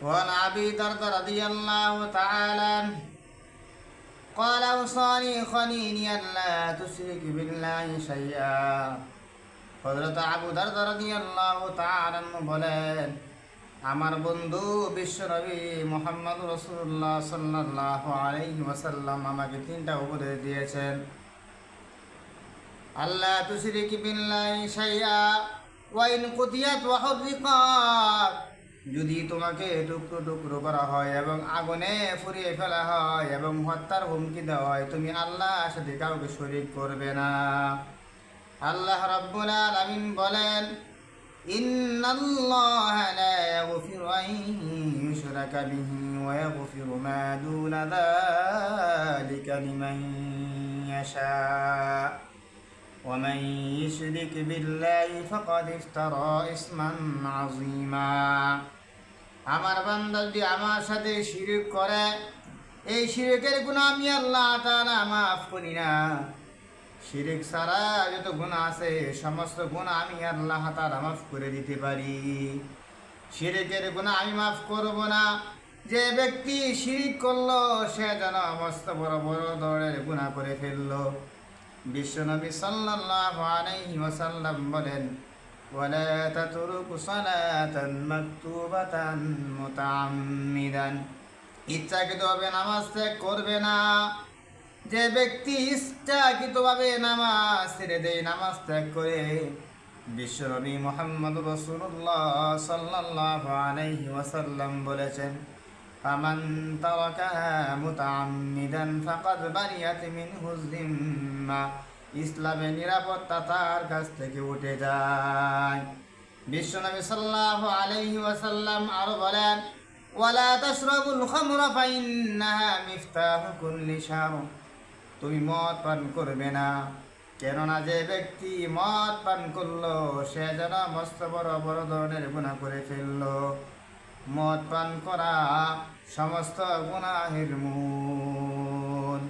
وعن أبي درداء رضي الله تعالى عنه قال أوصاني خليلي ألا تشرك بالله شيئا হযরত আবু দারদা রাদিয়াল্লাহু তাআলা বলেন, আমার বন্ধু বিশ্বনবী মুহাম্মদ রাসূলুল্লাহ সাল্লাল্লাহু আলাইহি ওয়াসাল্লাম আমাকে তিনটা উপদেশ দিয়েছেন। আল্লাহ তুশরিকি বিল্লাহি শাইআ ওয়া ইন কুতিয়াত ওয়া হুররিকাত, যদি তোমাকে টুকরো টুকরো করা হয় এবং আগুনে পুড়িয়ে ফেলা হয় এবং হত্যার হুমকি দেওয়া হয়, তুমি আল্লাহর সাথে কাউকে শরীক করবে না। আল্লাহ রাব্বুল আলামিন বলেন, ইন্নাল্লাহা লা ইয়াগফিরু আন ইউশরাকা বিহি ওয়া ইয়াগফিরু মা দুনা যালিকা লিমান ইয়াশা ওয়া মান ইউশরিক বিল্লাহি ফাকাদ ইফতারা ইসমান আযীমা। আমার বান্দা যদি আমার সাথে শিরক করে, এই শিরকের গুনাহ আমি আল্লাহ তাআলা মাফ করি না। শিরক ছাড়া যত গুনাহ আছে সমস্ত গুনাহ আমি আল্লাহ তাআলা মাফ করে দিতে পারি। শিরকের গুনাহ আমি মাফ করব না। যে ব্যক্তি শিরক করলো সে যেন মস্ত বড় বড় ধরনের গুনাহ করে ফেললো। বিশ্বনবী সাল্লাল্লাহু আলাইহি ওয়াসাল্লাম বলেন, ওয়ালা তাতরুকু সালাতান মাকতুবাতান মুতাআম্মিদান, ইচ্ছাকৃতভাবে নামাজ ত্যাগ করবে না। যে ব্যক্তি ইচ্ছাকৃতভাবে নামাজ ছেড়ে দেয়, নামাজ ত্যাগ করে, বিশ্বনবী মুহাম্মদ রাসূলুল্লাহ সাল্লাল্লাহু আলাইহি ওয়াসাল্লাম বলেছেন, ফামান তারাকাহা মুতাআম্মিদান ফাকাদ বারিয়াত মিনহু যিম্মা, ইসলামের নিরাপত্তা তার কাছ থেকে উঠে যায়। বিশ্বনবী সাল্লাল্লাহু আলাইহি ওয়াসাল্লাম আরো বলেন, ওয়ালা তাশরাবুল খামরা ফাইন্নাহা মিফতাহু কুল্লি শার, তুমি মদ পান করবে না, কেননা যে ব্যক্তি মদ পান করলো সে যেন মস্ত বড় বড় ধরনের গুনাহ করে ফেললো। মদ পান করা সমস্ত গুনাহের মূল।